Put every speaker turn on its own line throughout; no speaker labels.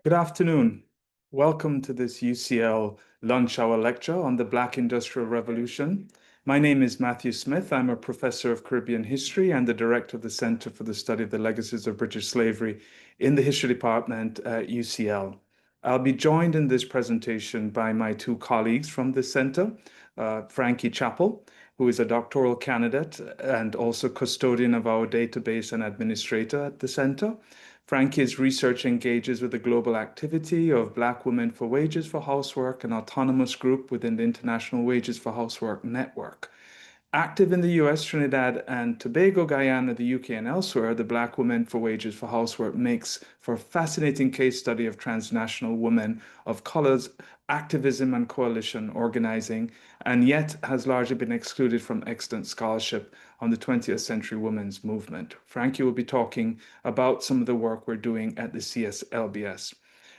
Good afternoon. Welcome to this UCL lunch hour lecture on the Black Industrial Revolution. My name is Matthew Smith. I'm a professor of Caribbean history and the director of the Center for the Study of the Legacies of British Slavery in the History Department at UCL. I'll be joined in this presentation by my two colleagues from the center, Frankie Chappell, who is a doctoral candidate and also custodian of our database and administrator at the center. Frankie's research engages with the global activity of Black Women for Wages for Housework, an autonomous group within the International Wages for Housework Network. Active in the US, Trinidad and Tobago, Guyana, the UK, and elsewhere, the Black Women for Wages for Housework makes for a fascinating case study of transnational women of colors, activism and coalition organizing, and yet has largely been excluded from extant scholarship on the 20th century women's movement. Frankie will be talking about some of the work we're doing at the CSLBS.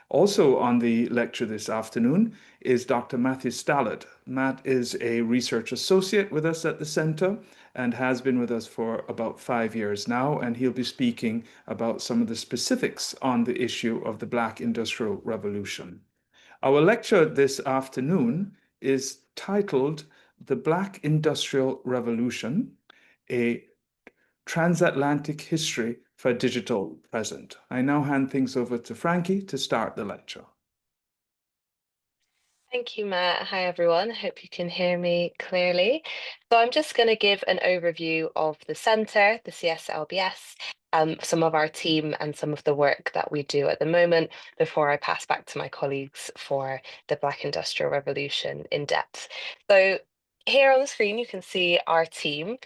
Also on the lecture this afternoon is Dr. Matthew Stallard. Matt is a research associate with us at the center and has been with us for about 5 years now, and he'll be speaking about some of the specifics on the issue of the Black Industrial Revolution. Our lecture this afternoon is titled The Black Industrial Revolution, a Transatlantic History for a Digital Present. I now hand things over to Frankie to start the lecture.
Thank you, Matt. Hi, everyone. Hope you can hear me clearly. So I'm just going to give an overview of the centre, the CSLBS, some of our team and some of the work that we do at the moment before I pass back to my colleagues for the Black Industrial Revolution in depth. So here on the screen, you can see our team.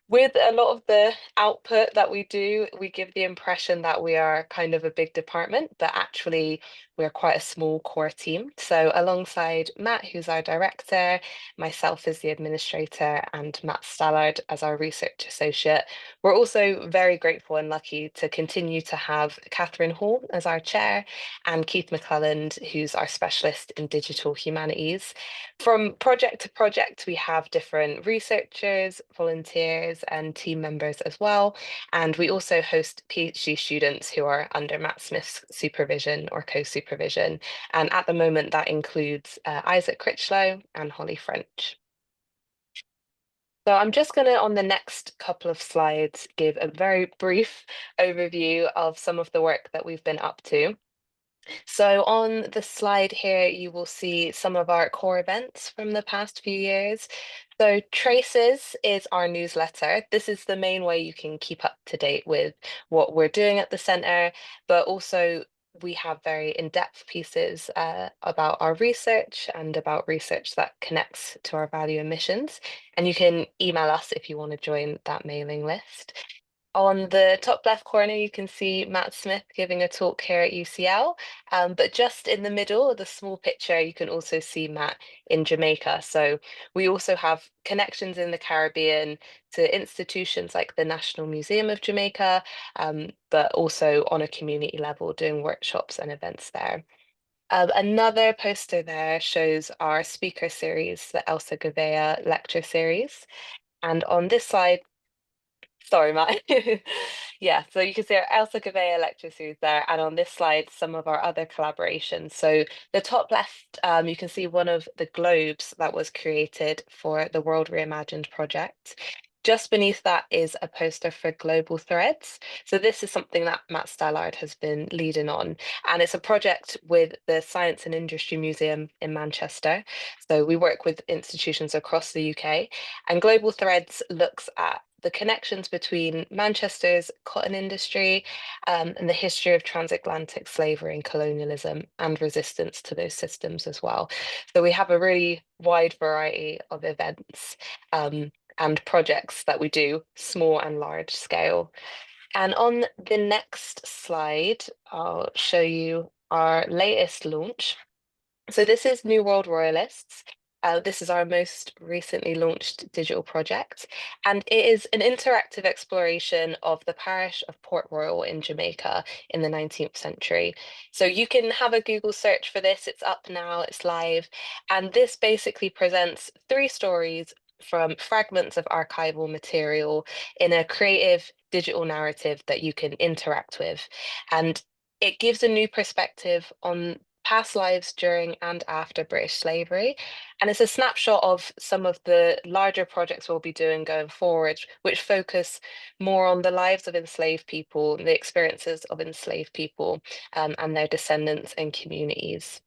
With a lot of the output that we do, we give the impression that we are kind of a big department, but actually we're quite a small core team. So alongside Matt, who's our director, myself as the administrator, and Matt Stallard as our research associate, we're also very grateful and lucky to continue to have Catherine Hall as our chair and Keith McClelland, who's our specialist in digital humanities. From project to project, we have different researchers, volunteers, and team members as well. And we also host PhD students who are under Matt Smith's supervision or co-supervision. And at the moment, that includes Isaac Critchlow and Holly French. So I'm just going to, on the next couple of slides, give a very brief overview of some of the work that we've been up to. So on the slide here, you will see some of our core events from the past few years. So Traces is our newsletter. This is the main way you can keep up to date with what we're doing at the centre, but also we have very in-depth pieces about our research and about research that connects to our value and missions. And you can email us if you want to join that mailing list. On the top left corner, you can see Matt Smith giving a talk here at UCL, but just in the middle, the small picture, you can also see Matt in Jamaica. So we also have connections in the Caribbean to institutions like the National Museum of Jamaica, but also on a community level doing workshops and events there. Another poster there shows our speaker series, the Elsa Gouveia lecture series. And on this slide, sorry, Matt. Yeah, so you can see our Elsa Gouveia lecture series there, and on this slide, some of our other collaborations. So the top left, you can see one of the globes that was created for the World Reimagined project. Just beneath that is a poster for Global Threads. So this is something that Matt Stallard has been leading on, and it's a project with the Science and Industry Museum in Manchester. So we work with institutions across the UK, and Global Threads looks at the connections between Manchester's cotton industry and the history of transatlantic slavery and colonialism and resistance to those systems as well. So we have a really wide variety of events and projects that we do, small and large scale. And on the next slide, I'll show you our latest launch. So this is New World Royalists. This is our most recently launched digital project, and it is an interactive exploration of the parish of Port Royal in Jamaica in the 19th century. So you can have a Google search for this, it's up now, it's live, and this basically presents 3 stories from fragments of archival material in a creative digital narrative that you can interact with. And It gives a new perspective on past lives during and after British slavery. And it's a snapshot of some of the larger projects we'll be doing going forward, which focus more on the lives of enslaved people, the experiences of enslaved people, and their descendants and communities.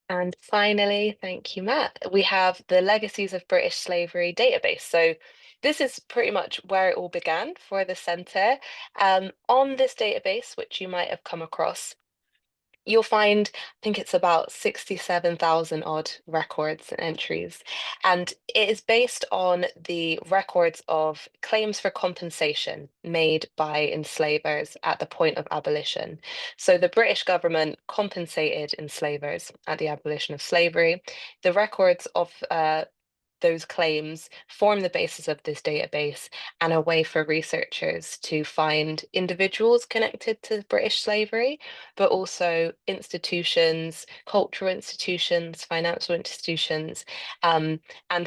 And finally, thank you, Matt, we have the Legacies of British Slavery database. So this is pretty much where it all began for the centre. On this database, which you might have come across, you'll find, I think it's about 67,000 odd records and entries. And it is based on the records of claims for compensation made by enslavers at the point of abolition. So the British government compensated enslavers at the abolition of slavery. The records of those claims form the basis of this database and a way for researchers to find individuals connected to British slavery, but also institutions, cultural institutions, financial institutions, and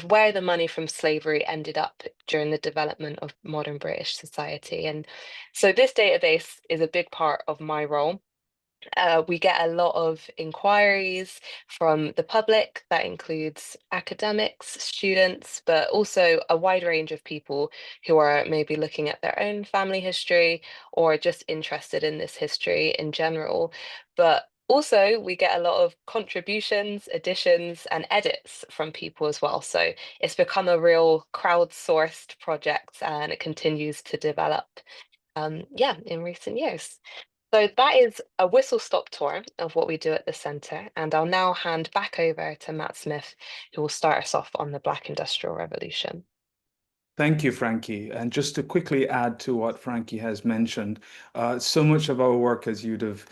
where the money from slavery ended up during the development of modern British society. And so this database is a big part of my role. We get a lot of inquiries from the public. That includes academics, students, but also a wide range of people who are maybe looking at their own family history or just interested in this history in general. But also, we get a lot of contributions, additions, and edits from people as well. So it's become a real crowdsourced project and it continues to develop, yeah, in recent years. So that is a whistle-stop tour of what we do at the centre, and I'll now hand back over to Matt Smith, who will start us off on the Black Industrial Revolution.
Thank you, Frankie. And just to quickly add to what Frankie has mentioned, so much of our work, as you'd have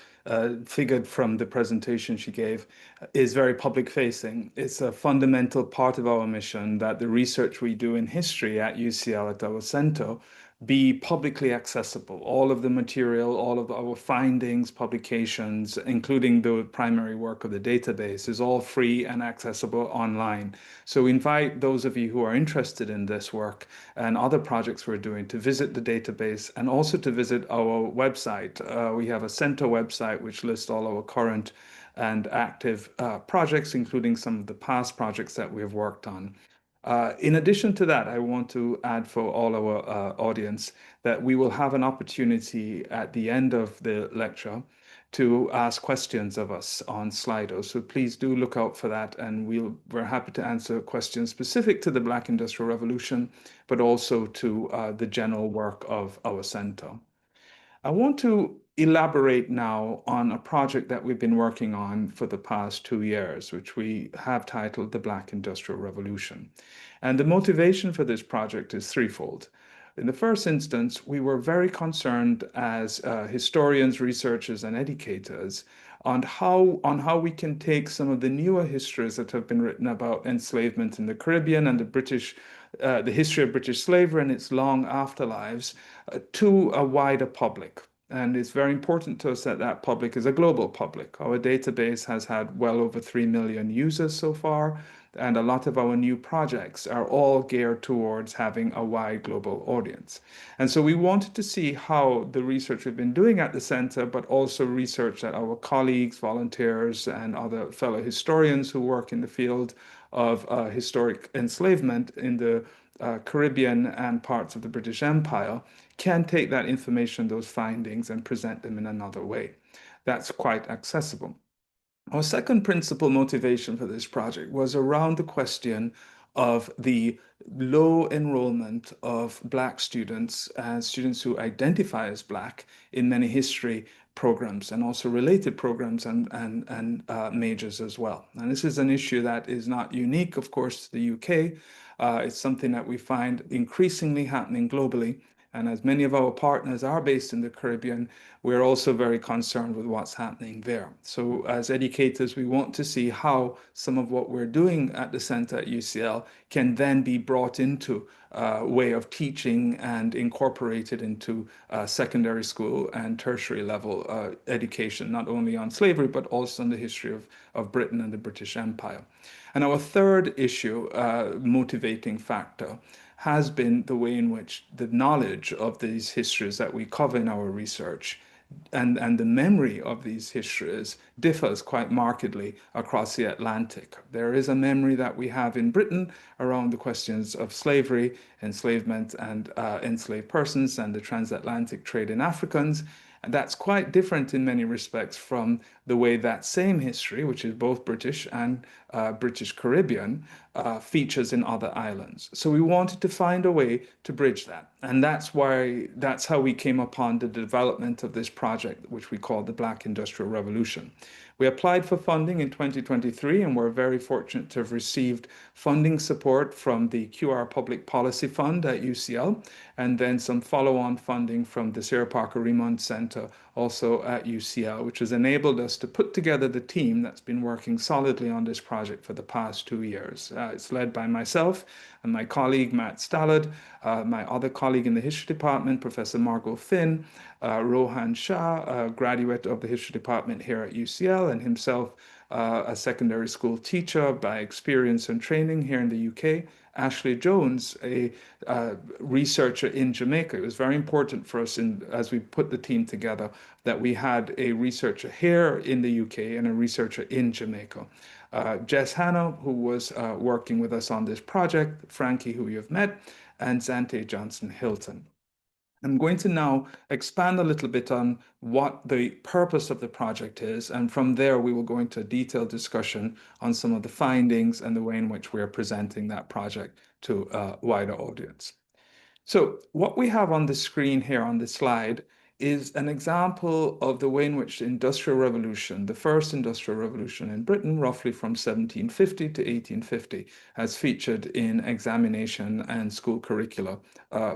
figured from the presentation she gave, is very public facing. It's a fundamental part of our mission that the research we do in history at UCL at our center be publicly accessible. All of the material, all of our findings, publications, including the primary work of the database, is all free and accessible online. So we invite those of you who are interested in this work and other projects we're doing to visit the database and also to visit our website. We have a center website which lists all our current and active projects, including some of the past projects that we have worked on. In addition to that, I want to add for all our audience that we will have an opportunity at the end of the lecture to ask questions of us on Slido. So please do look out for that, and we're happy to answer questions specific to the Black Industrial Revolution, but also to the general work of our center. I want to elaborate now on a project that we've been working on for the past 2 years, which we have titled the Black Industrial Revolution. And the motivation for this project is threefold. In the first instance, we were very concerned as historians, researchers, and educators on how we can take some of the newer histories that have been written about enslavement in the Caribbean and the history of British slavery and its long afterlives to a wider public. And it's very important to us that that public is a global public. Our database has had well over 3 million users so far, and a lot of our new projects are all geared towards having a wide global audience. And so we wanted to see how the research we've been doing at the center, but also research that our colleagues, volunteers, and other fellow historians who work in the field of historic enslavement in the Caribbean and parts of the British Empire can take that information, those findings, and present them in another way. That's quite accessible. Our second principal motivation for this project was around the question of the low enrollment of Black students and students who identify as Black in many history programs and also related programs and majors as well. And this is an issue that is not unique, of course, to the UK. It's something that we find increasingly happening globally. And as many of our partners are based in the Caribbean, we're also very concerned with what's happening there. So as educators, we want to see how some of what we're doing at the center at UCL can then be brought into a way of teaching and incorporated into secondary school and tertiary level education, not only on slavery, but also on the history of Britain and the British Empire. And our third issue, motivating factor, has been the way in which the knowledge of these histories that we cover in our research and the memory of these histories differs quite markedly across the Atlantic. There is a memory that we have in Britain around the questions of slavery, enslavement, and enslaved persons, and the transatlantic trade in Africans. And that's quite different in many respects from the way that same history, which is both British and British Caribbean, features in other islands. So we wanted to find a way to bridge that. And that's how we came upon the development of this project, which we call the Black Industrial Revolution. We applied for funding in 2023, and we're very fortunate to have received funding support from the QR Public Policy Fund at UCL, and then some follow-on funding from the Sarah Parker Remond Center, also at UCL, which has enabled us to put together the team that's been working solidly on this project for the past 2 years. It's led by myself and my colleague, Matt Stallard, my other colleague in the history department, Professor Margot Finn, Rohan Shah, a graduate of the history department here at UCL, and himself a secondary school teacher by experience and training here in the UK. Ashley Jones, a researcher in Jamaica. It was very important for us as we put the team together that we had a researcher here in the UK and a researcher in Jamaica. Jess Hanna, who was working with us on this project, Frankie, who you've met, and Zante Johnson-Hilton. I'm going to now expand a little bit on what the purpose of the project is, and from there we will go into a detailed discussion on some of the findings and the way in which we are presenting that project to a wider audience. So what we have on the screen here on the slide is an example of the way in which the Industrial Revolution, the first Industrial Revolution in Britain, roughly from 1750 to 1850, has featured in examination and school curricula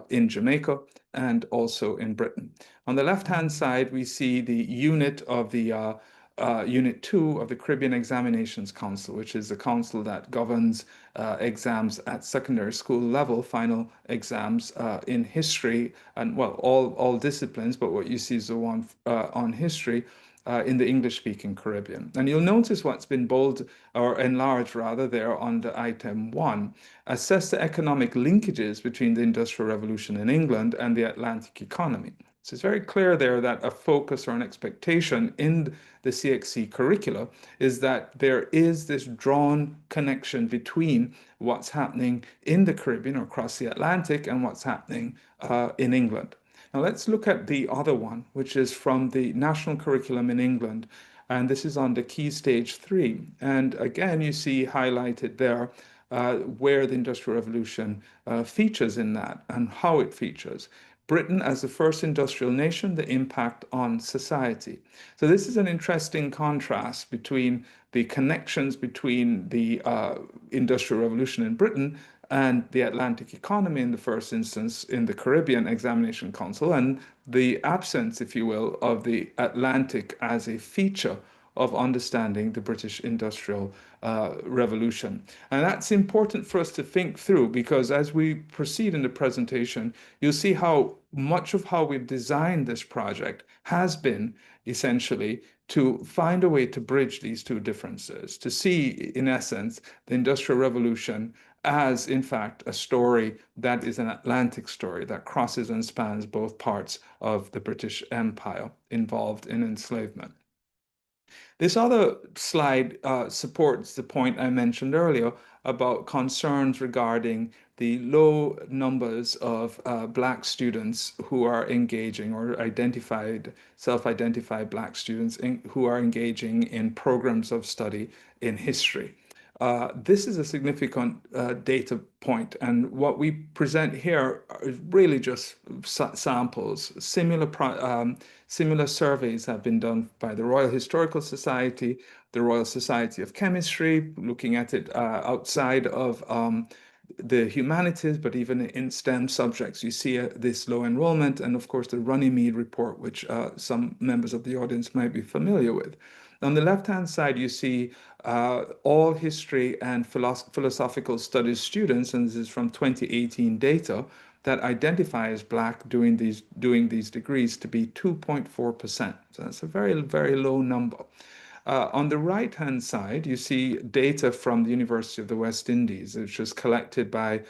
in Jamaica and also in Britain. On the left-hand side, we see the unit of the Unit 2 of the Caribbean Examinations Council, which is the council that governs exams at secondary school level, final exams in history, and well, all disciplines, but what you see is the one on history in the English-speaking Caribbean. And you'll notice what's been bold or enlarged rather there under item 1, assess the economic linkages between the Industrial Revolution in England and the Atlantic economy. So it's very clear there that a focus or an expectation in the CXC curricula is that there is this drawn connection between what's happening in the Caribbean or across the Atlantic and what's happening in England. Now let's look at the other one, which is from the national curriculum in England. And this is on the Key Stage 3. And again, you see highlighted there where the Industrial Revolution features in that and how it features. Britain as the first industrial nation, the impact on society. So this is an interesting contrast between the connections between the Industrial Revolution in Britain and the Atlantic economy in the first instance in the Caribbean Examination Council, and the absence, if you will, of the Atlantic as a feature of understanding the British Industrial Revolution. And that's important for us to think through, because as we proceed in the presentation, you'll see how much of how we've designed this project has been essentially to find a way to bridge these two differences, to see, in essence, the Industrial Revolution as, in fact, a story that is an Atlantic story that crosses and spans both parts of the British Empire involved in enslavement. This other slide supports the point I mentioned earlier about concerns regarding the low numbers of Black students who are engaging, or self-identified Black students who are engaging in programs of study in history. This is a significant data point, and what we present here is really just samples. Similar surveys have been done by the Royal Historical Society, the Royal Society of Chemistry, looking at it outside of the humanities, but even in STEM subjects, you see this low enrollment, and of course the Runnymede report, which some members of the audience might be familiar with. On the left-hand side, you see all history and philosophical studies students, and this is from 2018 data, that identify as Black doing these degrees to be 2.4%. So that's a very, very low number. On the right-hand side, you see data from the University of the West Indies, which was collected by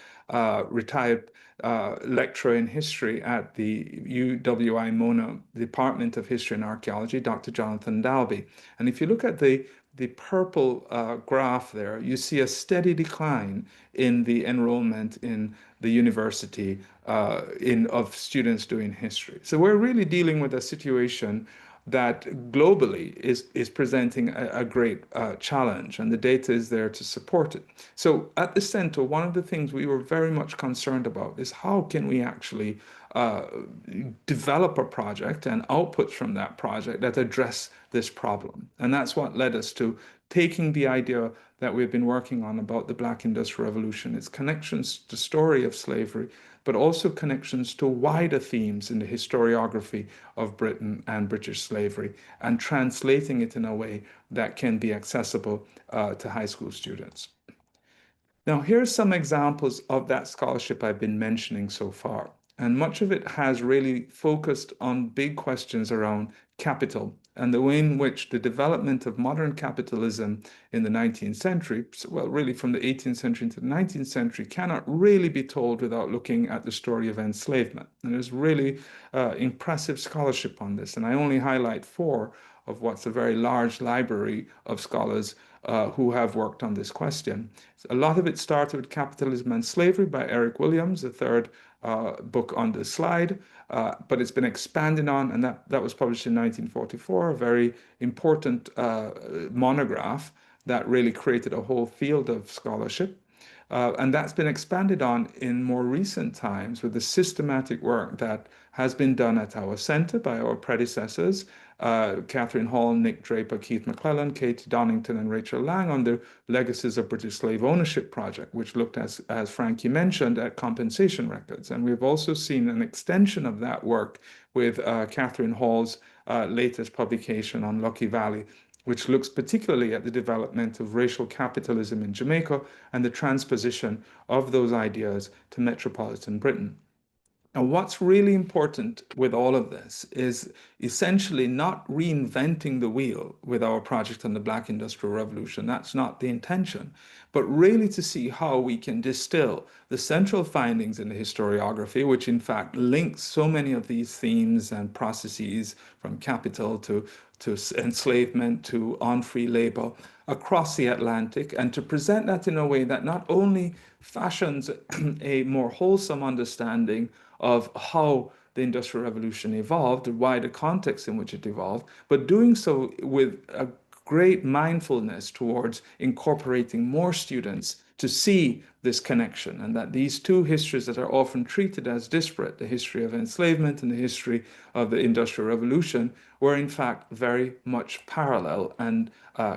retired lecturer in history at the UWI Mona Department of History and Archaeology, Dr. Jonathan Dalby. And if you look at the purple graph there, you see a steady decline in the enrollment in the university of students doing history. So we're really dealing with a situation that globally is presenting a great challenge, and the data is there to support it. So at the center, one of the things we were very much concerned about is how can we actually uh, develop a project and outputs from that project that address this problem. And that's what led us to taking the idea that we've been working on about the Black Industrial Revolution, its connections to the story of slavery, but also connections to wider themes in the historiography of Britain and British slavery, and translating it in a way that can be accessible to high school students. Now, here are some examples of that scholarship I've been mentioning so far. And much of it has really focused on big questions around capital and the way in which the development of modern capitalism in the 19th century, well, really from the 18th century into the 19th century, cannot really be told without looking at the story of enslavement. And there's really impressive scholarship on this. And I only highlight four of what's a very large library of scholars who have worked on this question. A lot of it started with Capitalism and Slavery by Eric Williams, the third book on the slide, but it's been expanded on, and that was published in 1944, a very important monograph that really created a whole field of scholarship. And that's been expanded on in more recent times with the systematic work that has been done at our center by our predecessors, Catherine Hall, Nick Draper, Keith McClellan, Kate Donington, and Rachel Lang on the Legacies of British Slave Ownership project, which looked, as Frankie mentioned, at compensation records. And we've also seen an extension of that work with Catherine Hall's latest publication on Lucky Valley, which looks particularly at the development of racial capitalism in Jamaica and the transposition of those ideas to metropolitan Britain. And what's really important with all of this is essentially not reinventing the wheel with our project on the Black Industrial Revolution. That's not the intention, but really to see how we can distill the central findings in the historiography, which in fact links so many of these themes and processes from capital to enslavement to on-free labor across the Atlantic, and to present that in a way that not only fashions a more wholesome understanding of how the Industrial Revolution evolved, the wider context in which it evolved, but doing so with a great mindfulness towards incorporating more students to see this connection, and that these two histories that are often treated as disparate, the history of enslavement and the history of the Industrial Revolution, were in fact very much parallel and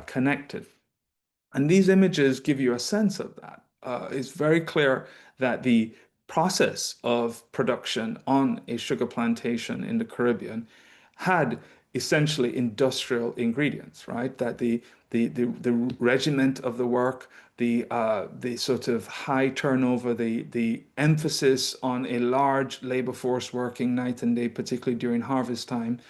connected. And these images give you a sense of that. It's very clear that the process of production on a sugar plantation in the Caribbean had essentially industrial ingredients, right? That the regiment of the work, the sort of high turnover, the emphasis on a large labor force working night and day, particularly during harvest time,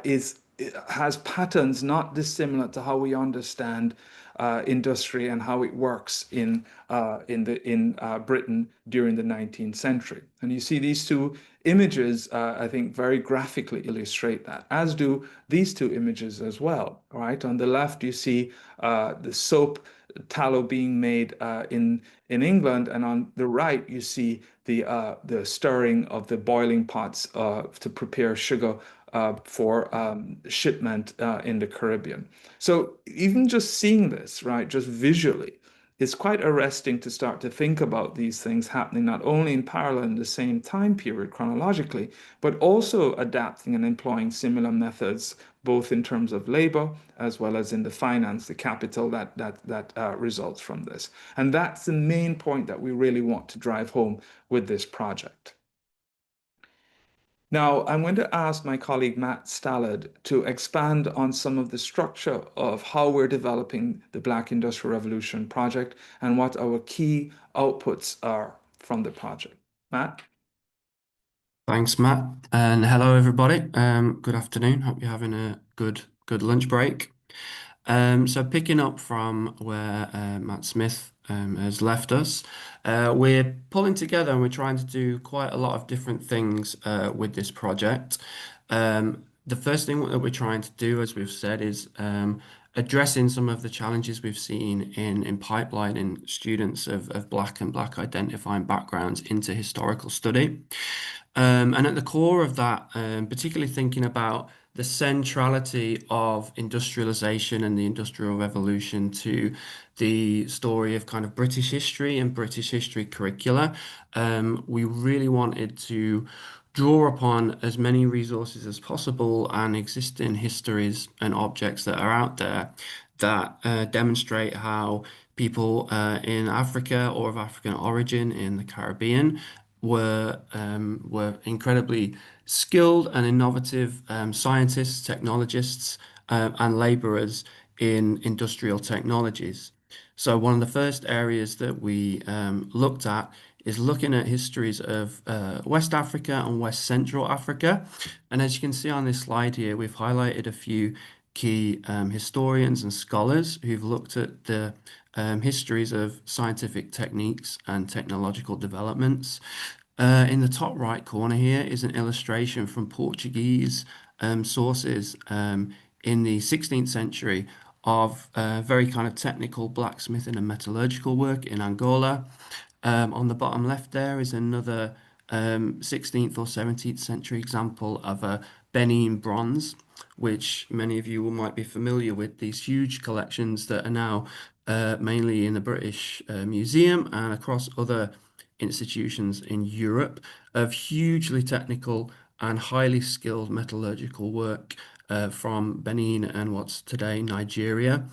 is it has patterns not dissimilar to how we understand industry and how it works in Britain during the 19th century. And you see these two images, I think, very graphically illustrate that, as do these two images as well. Right on the left, you see the soap tallow being made in England, and on the right, you see the stirring of the boiling pots to prepare sugar for shipment in the Caribbean. So even just seeing this, right, just visually, it's quite arresting to start to think about these things happening not only in parallel in the same time period chronologically, but also adapting and employing similar methods, both in terms of labor as well as in the finance, the capital that results from this. And that's the main point that we really want to drive home with this project. Now, I'm going to ask my colleague Matt Stallard to expand on some of the structure of how we're developing the Black Industrial Revolution project and what our key outputs are from the project. Matt?
Thanks, Matt, and hello everybody. Good afternoon. Hope you're having a good lunch break. So picking up from where Matt Smith has left us, we're pulling together and we're trying to do quite a lot of different things with this project. The first thing that we're trying to do, as we've said, is addressing some of the challenges we've seen in pipelining students of Black and Black identifying backgrounds into historical study. And at the core of that, particularly thinking about the centrality of industrialization and the Industrial Revolution to the story of kind of British history and British history curricula. We really wanted to draw upon as many resources as possible and existing histories and objects that are out there that demonstrate how people in Africa or of African origin in the Caribbean were incredibly skilled and innovative scientists, technologists, and laborers in industrial technologies. So one of the first areas that we looked at is looking at histories of West Africa and West Central Africa. And as you can see on this slide here, we've highlighted a few key historians and scholars who've looked at the histories of scientific techniques and technological developments. In the top right corner here is an illustration from Portuguese sources in the 16th century of very kind of technical blacksmithing and metallurgical work in Angola. On the bottom left there is another 16th or 17th century example of a Benin bronze, which many of you might be familiar with, these huge collections that are now mainly in the British Museum and across other institutions in Europe of hugely technical and highly skilled metallurgical work from Benin and what's today Nigeria.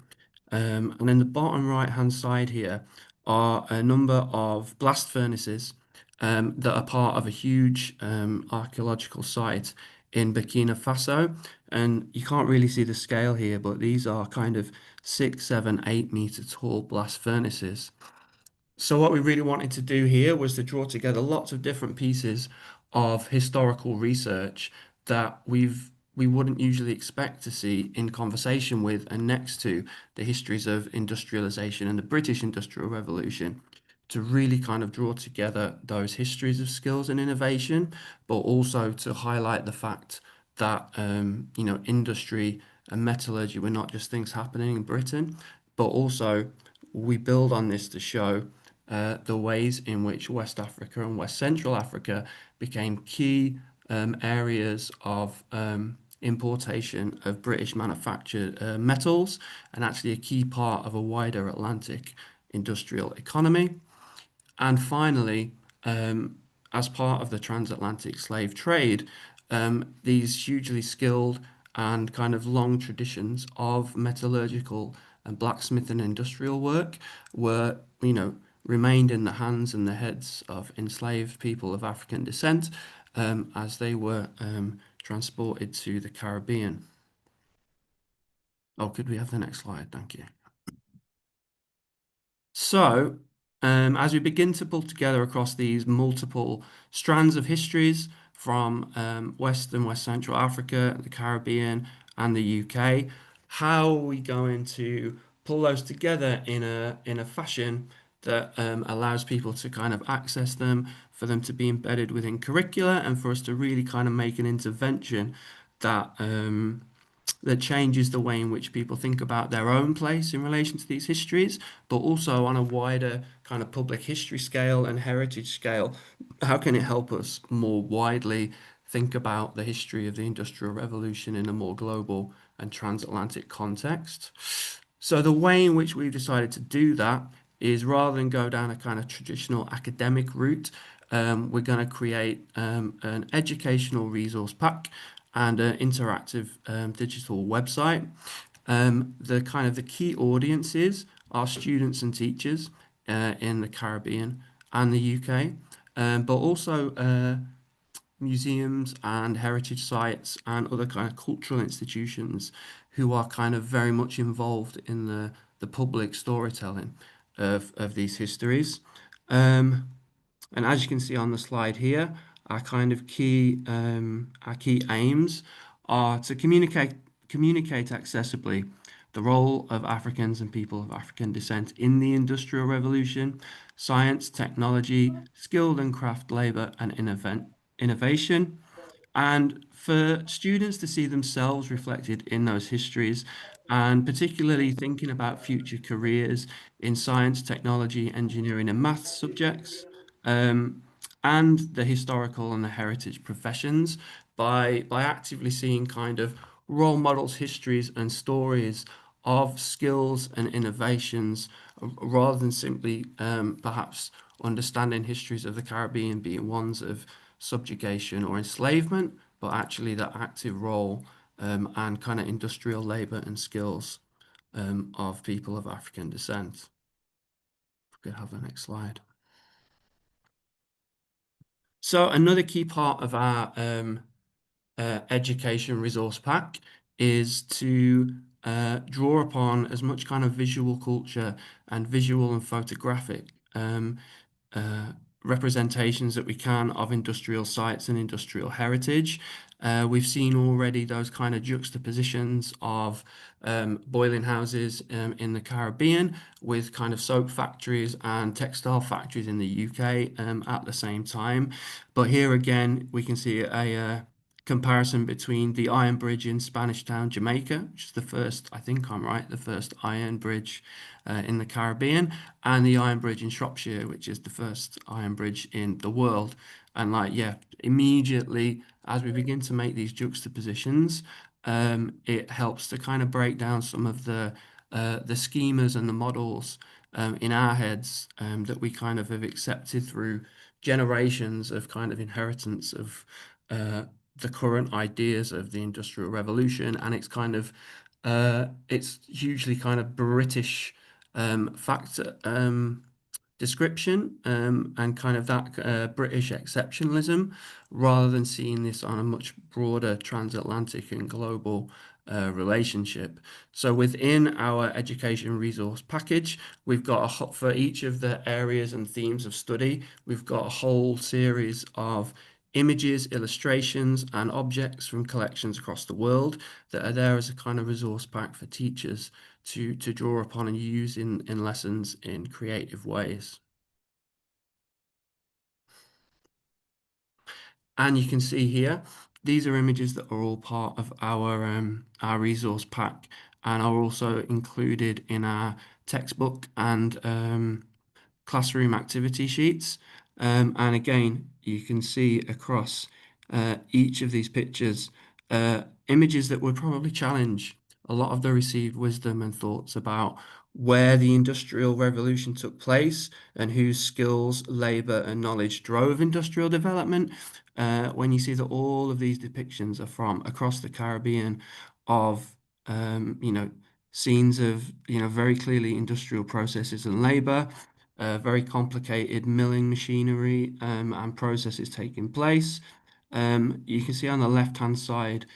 And in the bottom right-hand side here are a number of blast furnaces that are part of a huge archaeological site in Burkina Faso. And you can't really see the scale here, but these are kind of 6, 7, 8 meter tall blast furnaces. So what we really wanted to do here was to draw together lots of different pieces of historical research that we wouldn't usually expect to see in conversation with and next to the histories of industrialization and the British Industrial Revolution to really kind of draw together those histories of skills and innovation, but also to highlight the fact that industry and metallurgy were not just things happening in Britain, but also we build on this to show the ways in which West Africa and West Central Africa became key areas of importation of British manufactured metals and actually a key part of a wider Atlantic industrial economy. And finally, as part of the transatlantic slave trade, these hugely skilled and kind of long traditions of metallurgical and blacksmith and industrial work were, remained in the hands and the heads of enslaved people of African descent as they were transported to the Caribbean. Oh, could we have the next slide? Thank you. So, as we begin to pull together across these multiple strands of histories from West and West Central Africa, the Caribbean, and the UK, how are we going to pull those together in a fashion that allows people to kind of access them, for them to be embedded within curricula, and for us to really kind of make an intervention that that changes the way in which people think about their own place in relation to these histories, but also on a wider kind of public history scale and heritage scale. How can it help us more widely think about the history of the Industrial Revolution in a more global and transatlantic context? So the way in which we've decided to do that is, rather than go down a kind of traditional academic route, we're going to create an educational resource pack and an interactive digital website. The key audiences are students and teachers in the Caribbean and the UK, but also museums and heritage sites and other kind of cultural institutions who are kind of very much involved in the public storytelling of these histories. And as you can see on the slide here, our kind of key aims are to communicate accessibly the role of Africans and people of African descent in the Industrial Revolution, science, technology, skilled and craft labor, and innovation. And for students to see themselves reflected in those histories, and particularly thinking about future careers in science, technology, engineering, and maths subjects, um, and the historical and the heritage professions by actively seeing kind of role models, histories, and stories of skills and innovations rather than simply perhaps understanding histories of the Caribbean being ones of subjugation or enslavement, but actually the active role and kind of industrial labor and skills of people of African descent. If we could have the next slide. So another key part of our education resource pack is to draw upon as much kind of visual culture and visual and photographic uh, representations that we can of industrial sites and industrial heritage. We've seen already those kind of juxtapositions of boiling houses in the Caribbean with kind of soap factories and textile factories in the UK at the same time. But here again, we can see a comparison between the iron bridge in Spanish Town, Jamaica, which is the first, I think I'm right, the first iron bridge in the Caribbean, and the iron bridge in Shropshire, which is the first iron bridge in the world. And like, yeah, immediately as we begin to make these juxtapositions, it helps to kind of break down some of the schemas and the models in our heads that we kind of have accepted through generations of kind of inheritance of the current ideas of the Industrial Revolution, and it's kind of it's hugely kind of British factor description and kind of that British exceptionalism, rather than seeing this on a much broader transatlantic and global relationship. So within our education resource package, we've got for each of the areas and themes of study, we've got a whole series of images, illustrations, and objects from collections across the world that are there as a kind of resource pack for teachers to draw upon and use in lessons in creative ways. And you can see here, these are images that are all part of our resource pack and are also included in our textbook and classroom activity sheets. And again, you can see across each of these pictures images that would probably challenge a lot of the received wisdom and thoughts about where the Industrial Revolution took place and whose skills, labour, and knowledge drove industrial development. When you see that all of these depictions are from across the Caribbean of, scenes of, very clearly industrial processes and labour, very complicated milling machinery and processes taking place. You can see on the left-hand side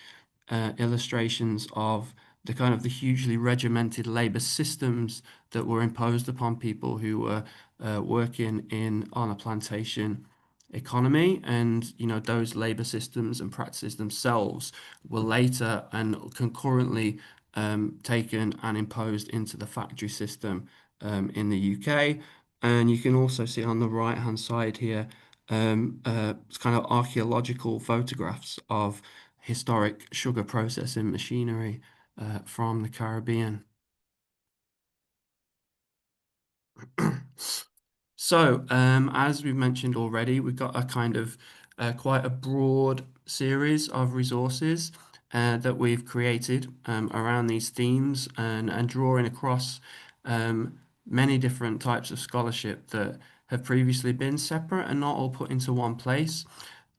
illustrations of the kind of the hugely regimented labor systems that were imposed upon people who were working on a plantation economy, and those labor systems and practices themselves were later and concurrently taken and imposed into the factory system in the UK. And you can also see on the right hand side here kind of archaeological photographs of historic sugar processing machinery from the Caribbean. So, as we've mentioned already, we've got a kind of quite a broad series of resources that we've created around these themes and drawing across many different types of scholarship that have previously been separate and not all put into one place.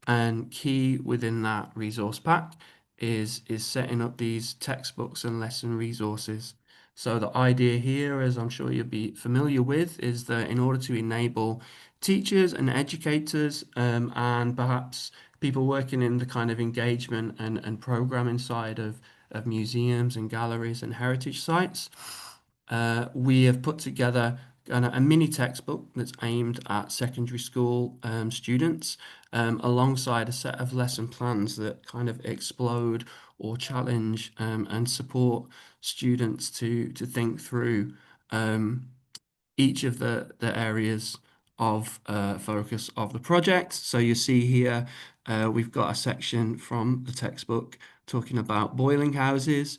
And key within that resource pack is setting up these textbooks and lesson resources. So the idea here, as I'm sure you'll be familiar with, is that in order to enable teachers and educators and perhaps people working in the kind of engagement and programming side of museums and galleries and heritage sites, we have put together a mini textbook that's aimed at secondary school students, alongside a set of lesson plans that kind of explode or challenge and support students to think through each of the areas of focus of the project. So you see here, we've got a section from the textbook talking about boiling houses,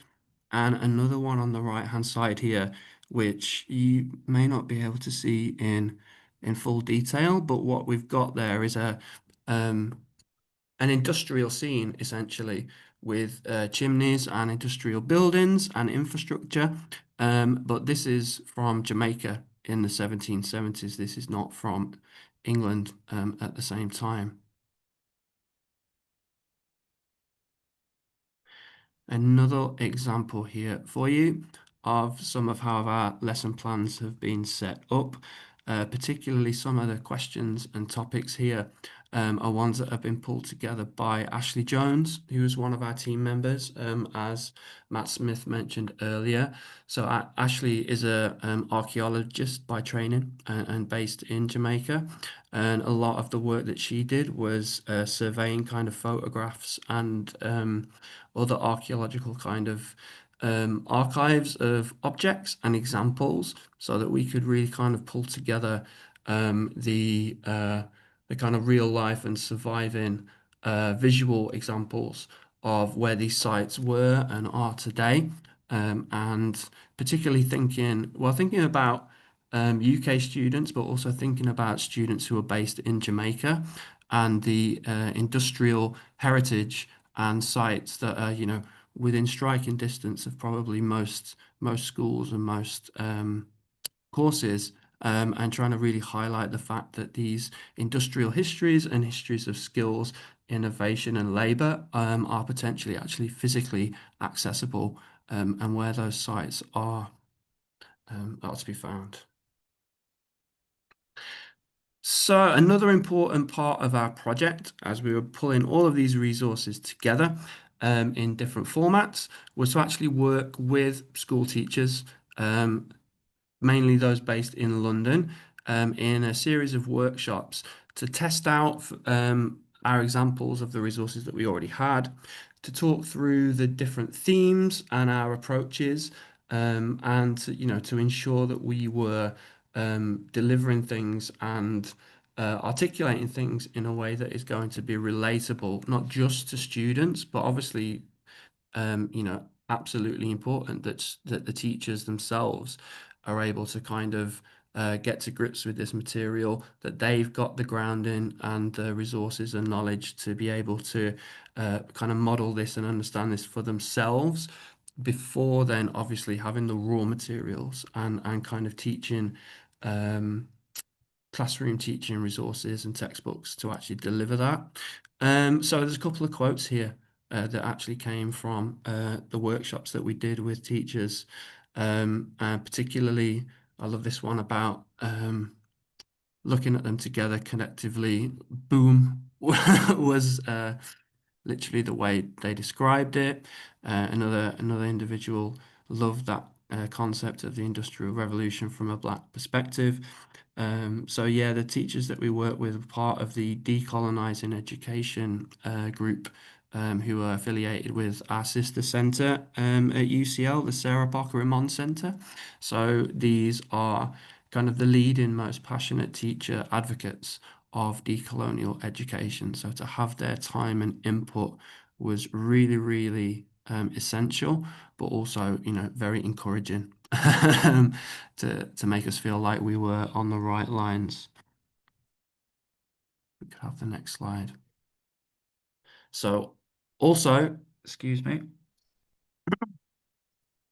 and another one on the right-hand side here, which you may not be able to see in full detail, but what we've got there is um, an industrial scene, essentially, with chimneys and industrial buildings and infrastructure. But this is from Jamaica in the 1770s. This is not from England at the same time. Another example here for you of some of how our lesson plans have been set up. Particularly some of the questions and topics here are ones that have been pulled together by Ashley Jones, who is one of our team members, as Matt Smith mentioned earlier. So Ashley is a archaeologist by training and based in Jamaica. And a lot of the work that she did was surveying kind of photographs and other archaeological kind of archives of objects and examples, so that we could really kind of pull together the kind of real life and surviving visual examples of where these sites were and are today. And particularly thinking about UK students, but also thinking about students who are based in Jamaica and the industrial heritage and sites that are, within striking distance of probably most schools and most courses, and trying to really highlight the fact that these industrial histories and histories of skills, innovation, and labour are potentially actually physically accessible, and where those sites are to be found. So another important part of our project, as we were pulling all of these resources together in different formats, was to actually work with school teachers, mainly those based in London, in a series of workshops to test out our examples of the resources that we already had, to talk through the different themes and our approaches, and to ensure that we were delivering things and articulating things in a way that is going to be relatable, not just to students, but obviously absolutely important that the teachers themselves are able to kind of get to grips with this material, that they've got the grounding and the resources and knowledge to be able to kind of model this and understand this for themselves, before then obviously having the raw materials and kind of teaching classroom teaching resources and textbooks to actually deliver that. So there's a couple of quotes here that actually came from the workshops that we did with teachers. Particularly, I love this one about looking at them together connectively. Boom was literally the way they described it. Another individual loved that concept of the Industrial Revolution from a Black perspective. So yeah, the teachers that we work with are part of the Decolonising Education group, who are affiliated with our sister centre at UCL, the Sarah Parker Remond Centre. So these are kind of the leading, most passionate teacher advocates of decolonial education. So to have their time and input was really, really essential, but also, very encouraging to make us feel like we were on the right lines. We could have the next slide. So also, excuse me.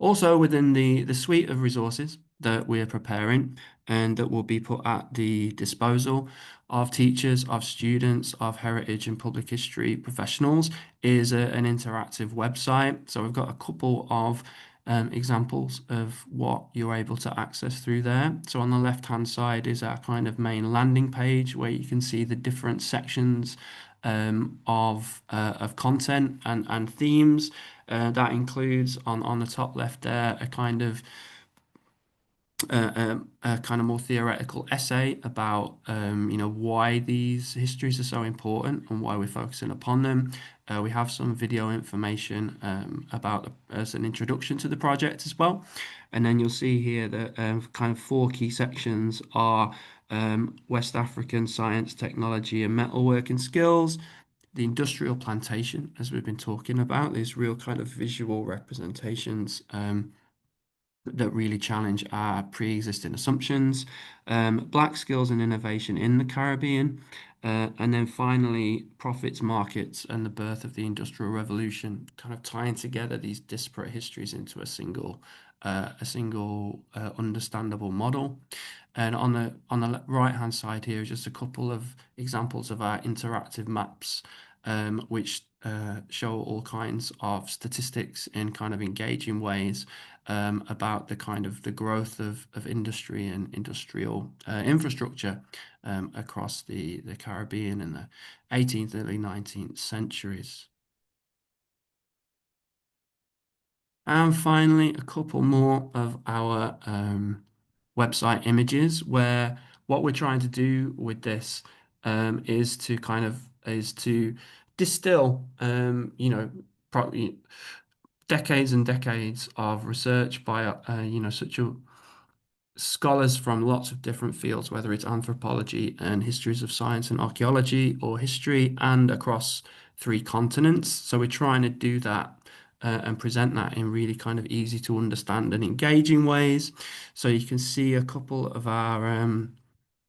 Also within the suite of resources that we're preparing and that will be put at the disposal of teachers, of students, of heritage and public history professionals is an interactive website. So we've got a couple of examples of what you're able to access through there. So on the left-hand side is our kind of main landing page, where you can see the different sections of content and themes. That includes on the top left there a kind of a kind of more theoretical essay about why these histories are so important and why we're focusing upon them. We have some video information about as an introduction to the project as well. And then you'll see here that kind of four key sections are West African science, technology, and metalworking skills, the industrial plantation, as we've been talking about, these real kind of visual representations that really challenge our pre-existing assumptions, black skills and innovation in the Caribbean, and then finally profits, markets, and the birth of the Industrial Revolution, kind of tying together these disparate histories into a single understandable model. And on the right hand side here is just a couple of examples of our interactive maps, which show all kinds of statistics in kind of engaging ways about the kind of the growth of industry and industrial infrastructure across the Caribbean in the 18th, early 19th centuries. And finally, a couple more of our website images, where what we're trying to do with this is to distill, probably decades and decades of research by such a scholars from lots of different fields, whether it's anthropology and histories of science and archaeology, or history, and across three continents. So we're trying to do that and present that in really kind of easy to understand and engaging ways. So you can see a couple of our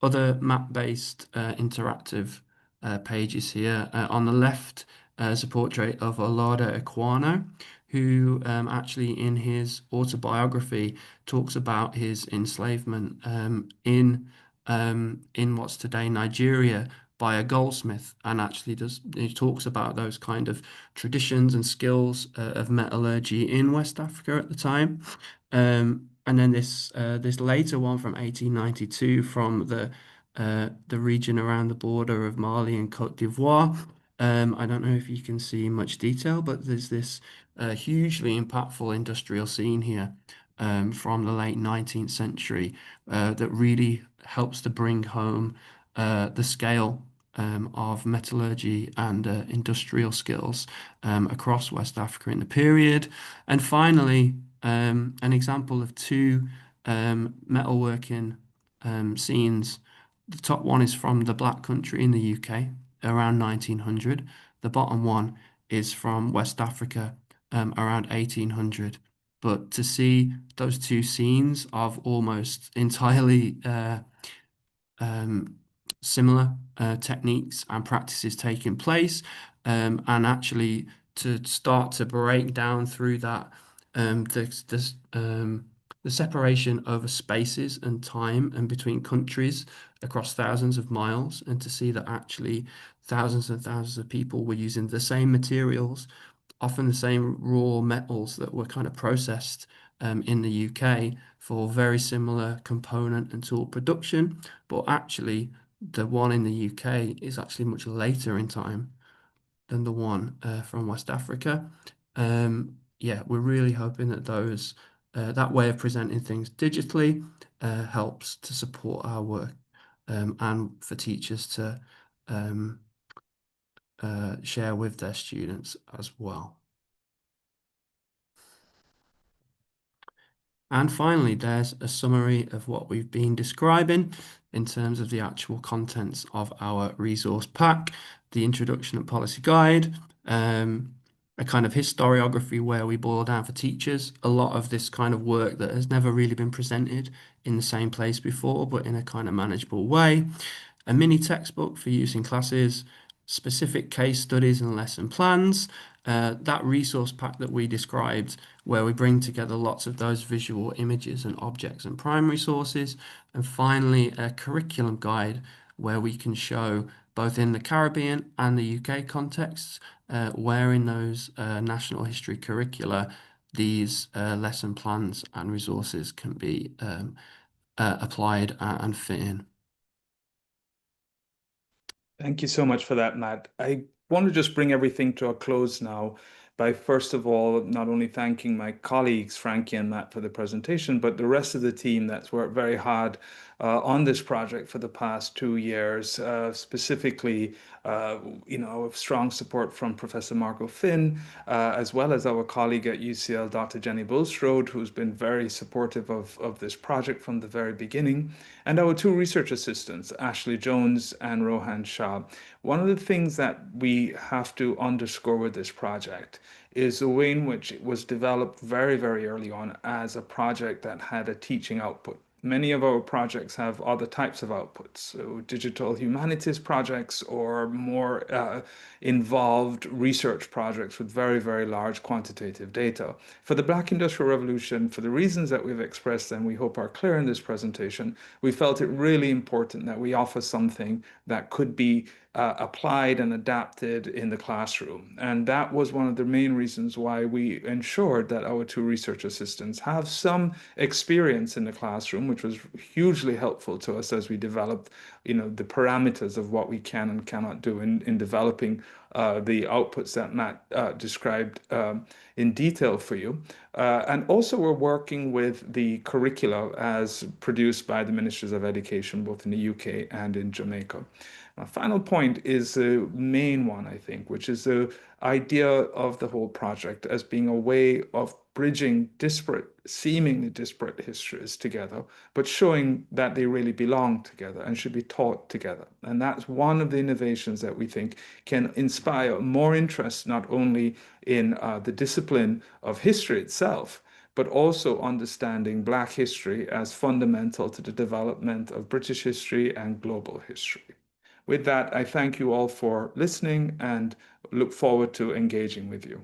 other map-based interactive pages here. On the left is a portrait of Olaudah Equiano, who actually in his autobiography talks about his enslavement in what's today Nigeria by a goldsmith, and actually he talks about those kind of traditions and skills of metallurgy in West Africa at the time. And then this later one from 1892 from the region around the border of Mali and Cote d'Ivoire. I don't know if you can see much detail, but there's this hugely impactful industrial scene here from the late 19th century that really helps to bring home the scale of metallurgy and industrial skills across West Africa in the period. And finally, an example of two metalworking scenes. The top one is from the Black Country in the UK around 1900. The bottom one is from West Africa around 1800. But to see those two scenes of almost entirely um, similar techniques and practices taking place, and actually to start to break down through that the separation over spaces and time and between countries across thousands of miles, and to see that actually thousands and thousands of people were using the same materials, often the same raw metals that were kind of processed in the UK for very similar component and tool production, but actually the one in the UK is actually much later in time than the one from West Africa. Yeah, we're really hoping that that way of presenting things digitally helps to support our work and for teachers to share with their students as well. And finally, there's a summary of what we've been describing in terms of the actual contents of our resource pack, the introduction and policy guide, a kind of historiography where we boil down for teachers a lot of this kind of work that has never really been presented in the same place before, but in a kind of manageable way, a mini textbook for use in classes, specific case studies and lesson plans, that resource pack that we described, where we bring together lots of those visual images and objects and primary sources, and finally a curriculum guide where we can show both in the Caribbean and the UK contexts, where in those national history curricula these lesson plans and resources can be applied and fit in.
Thank you so much for that, Matt. I want to just bring everything to a close now by first of all, not only thanking my colleagues, Frankie and Matt, for the presentation, but the rest of the team that's worked very hard on this project for the past 2 years, specifically, with strong support from Professor Margot Finn, as well as our colleague at UCL, Dr. Jenny Bulstrode, who's been very supportive of this project from the very beginning, and our two research assistants, Ashley Jones and Rohan Shah. One of the things that we have to underscore with this project is the way in which it was developed very, very early on as a project that had a teaching output. Many of our projects have other types of outputs, so digital humanities projects or more involved research projects with very, very large quantitative data. For the Black Industrial Revolution, for the reasons that we've expressed and we hope are clear in this presentation, we felt it really important that we offer something that could be applied and adapted in the classroom. And that was one of the main reasons why we ensured that our two research assistants have some experience in the classroom, which was hugely helpful to us as we developed, the parameters of what we can and cannot do in developing the outputs that Matt described in detail for you. And also we're working with the curricula as produced by the Ministries of Education, both in the UK and in Jamaica. My final point is the main one, I think, which is the idea of the whole project as being a way of bridging seemingly disparate histories together, but showing that they really belong together and should be taught together. And that's one of the innovations that we think can inspire more interest, not only in the discipline of history itself, but also understanding Black history as fundamental to the development of British history and global history. With that, I thank you all for listening and look forward to engaging with you.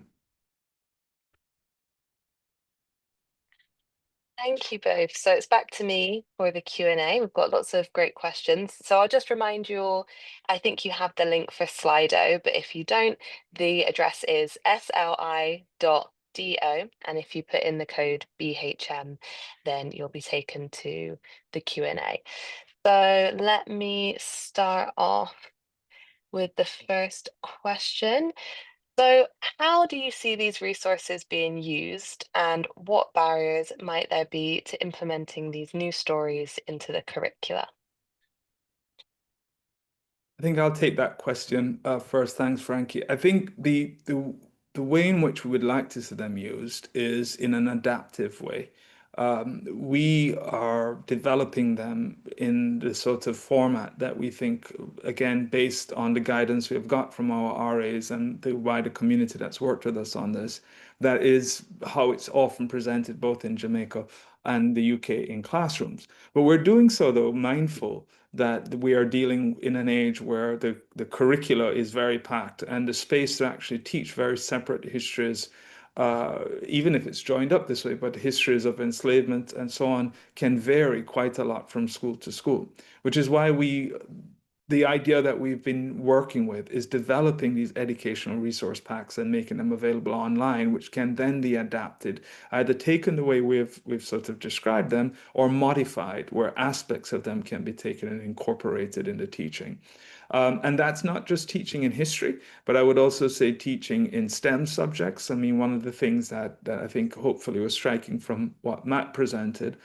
Thank you both. So it's back to me for the Q&A. We've got lots of great questions. So I'll just remind you all, I think you have the link for Slido, but if you don't, the address is sli.do. And if you put in the code BHM, then you'll be taken to the Q&A. So let me start off with the first question. So, how do you see these resources being used, and what barriers might there be to implementing these new stories into the curricula?
I think I'll take that question first. Thanks, Frankie. I think the way in which we would like to see them used is in an adaptive way. We are developing them in the sort of format that we think, again, based on the guidance we have got from our RAs and the wider community that's worked with us on this, that is how it's often presented both in Jamaica and the UK in classrooms. But we're doing so, though, mindful that we are dealing in an age where the curricula is very packed and the space to actually teach very separate histories, even if it's joined up this way, but histories of enslavement and so on can vary quite a lot from school to school, which is why the idea that we've been working with is developing these educational resource packs and making them available online, which can then be adapted, either taken the way we've sort of described them or modified where aspects of them can be taken and incorporated into teaching. And that's not just teaching in history, but I would also say teaching in STEM subjects. I mean, one of the things that I think hopefully was striking from what Matt presented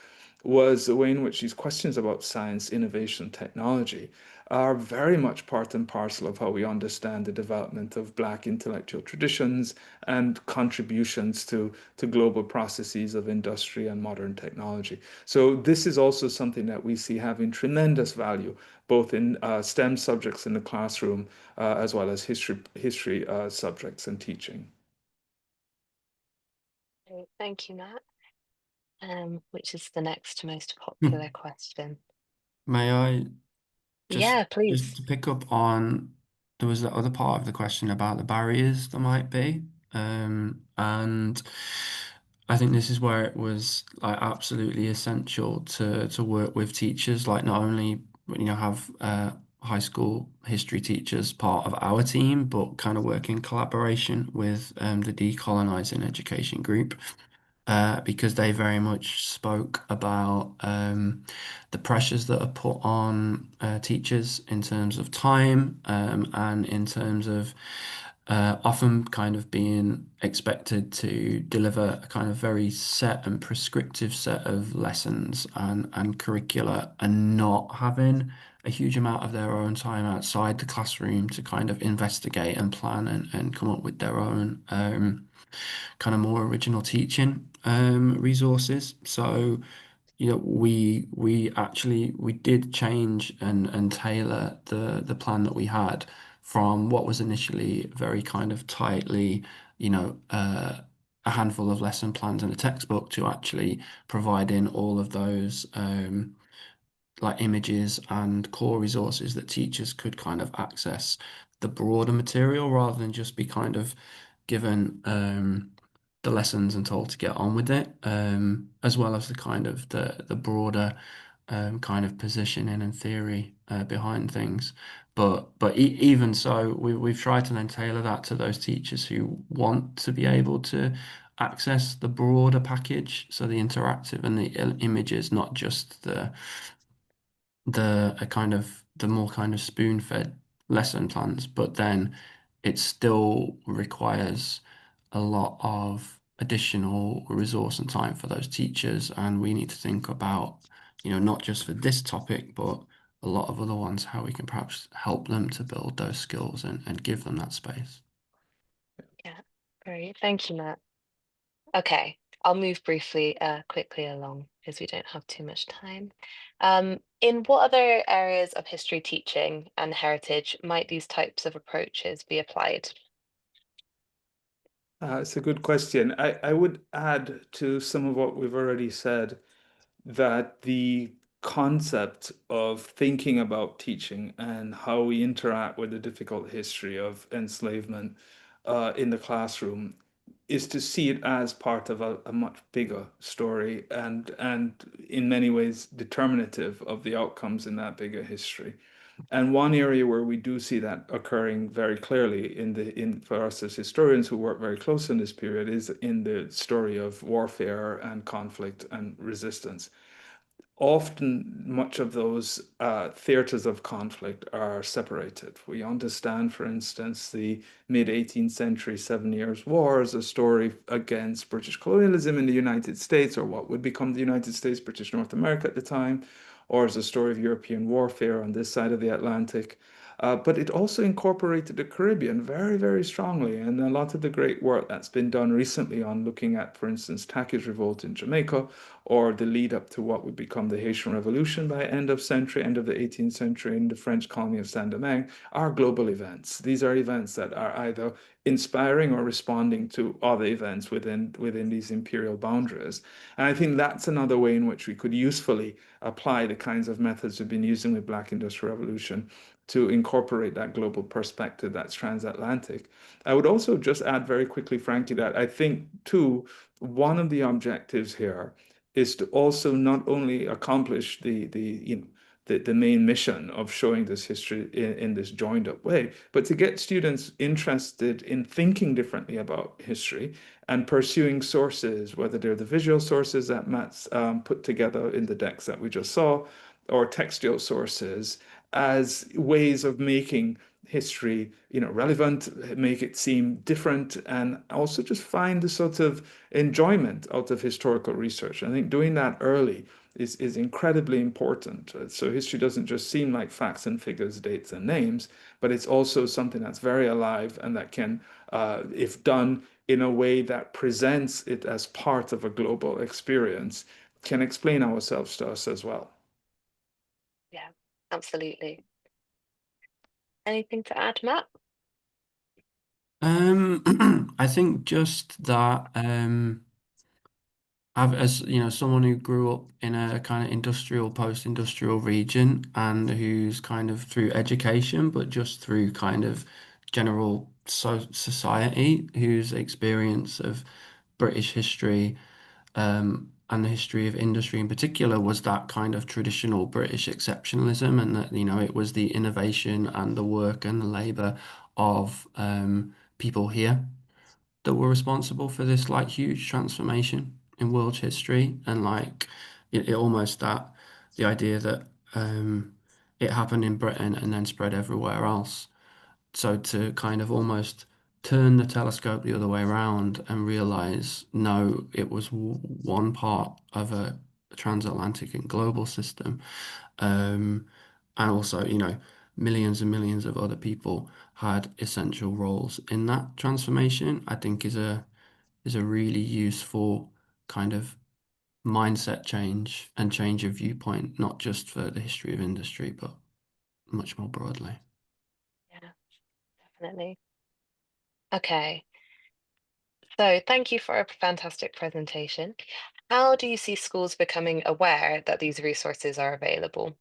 was the way in which these questions about science, innovation, technology are very much part and parcel of how we understand the development of Black intellectual traditions and contributions to global processes of industry and modern technology. So this is also something that we see having tremendous value, both in STEM subjects in the classroom, as well as history subjects and teaching.
Great, thank you, Matt. Which is the next most popular question?
May I just
Yeah,
just
please.
to pick up on there was the other part of the question about the barriers there might be. And I think this is where it was like absolutely essential to work with teachers, like not only have high school history teachers part of our team, but kind of work in collaboration with the Decolonizing Education group. Because they very much spoke about the pressures that are put on teachers in terms of time and in terms of often kind of being expected to deliver a kind of very set and prescriptive set of lessons and curricula, and not having a huge amount of their own time outside the classroom to kind of investigate and plan and come up with their own kind of more original teaching resources. So we did change and tailor the plan that we had from what was initially very kind of tightly, a handful of lesson plans and a textbook, to actually providing all of those like images and core resources that teachers could kind of access the broader material, rather than just be kind of given the lessons and told to get on with it, as well as the kind of the broader kind of positioning and theory behind things. But even so, we've tried to then tailor that to those teachers who want to be able to access the broader package, so the interactive and the images, not just the a kind of the more kind of spoon-fed lesson plans, but then it still requires a lot of additional resource and time for those teachers, and we need to think about, not just for this topic, but a lot of other ones, how we can perhaps help them to build those skills and give them that space.
Yeah, great. Thank you, Matt. Okay, I'll move quickly along because we don't have too much time. In what other areas of history teaching and heritage might these types of approaches be applied?
It's a good question. I would add to some of what we've already said that the concept of thinking about teaching and how we interact with the difficult history of enslavement in the classroom is to see it as part of a much bigger story, and in many ways determinative of the outcomes in that bigger history. And one area where we do see that occurring very clearly in for us as historians who work very close in this period is in the story of warfare and conflict and resistance. Often, much of those theaters of conflict are separated. We understand, for instance, the mid-18th century Seven Years' War as a story against British colonialism in the United States, or what would become the United States, British North America at the time, or as a story of European warfare on this side of the Atlantic. But it also incorporated the Caribbean very, very strongly. And a lot of the great work that's been done recently on looking at, for instance, Taki's revolt in Jamaica, or the lead up to what would become the Haitian Revolution by end of the 18th century in the French colony of Saint-Domingue, are global events. These are events that are either inspiring or responding to other events within these imperial boundaries. And I think that's another way in which we could usefully apply the kinds of methods we've been using with Black Industrial Revolution to incorporate that global perspective that's transatlantic. I would also just add very quickly, Frankie, that I think, too, one of the objectives here is to also not only accomplish the main mission of showing this history in this joined up way, but to get students interested in thinking differently about history and pursuing sources, whether they're the visual sources that Matt's put together in the decks that we just saw, or textual sources, as ways of making history, relevant, make it seem different, and also just find the sort of enjoyment out of historical research. I think doing that early is incredibly important. So history doesn't just seem like facts and figures, dates and names, but it's also something that's very alive and that can, if done in a way that presents it as part of a global experience, can explain ourselves to us as well.
Yeah, absolutely. Anything to add, Matt?
I think just that I've, as someone who grew up in a kind of industrial, post-industrial region, and who's kind of through education, but just through kind of general society, whose experience of British history and the history of industry in particular was that kind of traditional British exceptionalism, and that it was the innovation and the work and the labor of people here that were responsible for this like huge transformation in world history, and like it almost that the idea that it happened in Britain and then spread everywhere else. So to kind of almost turn the telescope the other way around and realize, no, it was one part of a transatlantic and global system. Um, and also, millions and millions of other people had essential roles in that transformation, I think is a really useful kind of mindset change and change of viewpoint, not just for the history of industry, but much more broadly.
Yeah, definitely. Okay, so thank you for a fantastic presentation. How do you see schools becoming aware that these resources are available?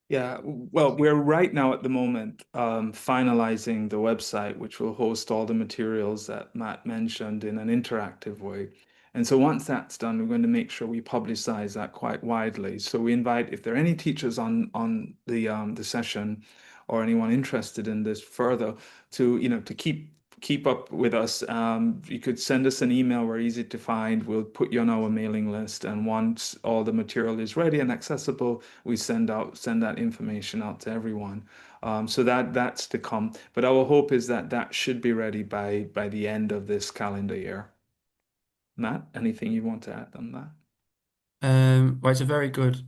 Yeah, well, we're right now at the moment finalizing the website, which will host all the materials that Matt mentioned in an interactive way. And so once that's done, we're going to make sure we publicize that quite widely. So we invite, if there are any teachers on the session or anyone interested in this further, to keep up with us. You could send us an email. We're easy to find. We'll put you on our mailing list. And once all the material is ready and accessible, we send that information out to everyone. So that's to come. But our hope is that that should be ready by the end of this calendar year. Matt, anything you want to add on that?
Well, it's a very good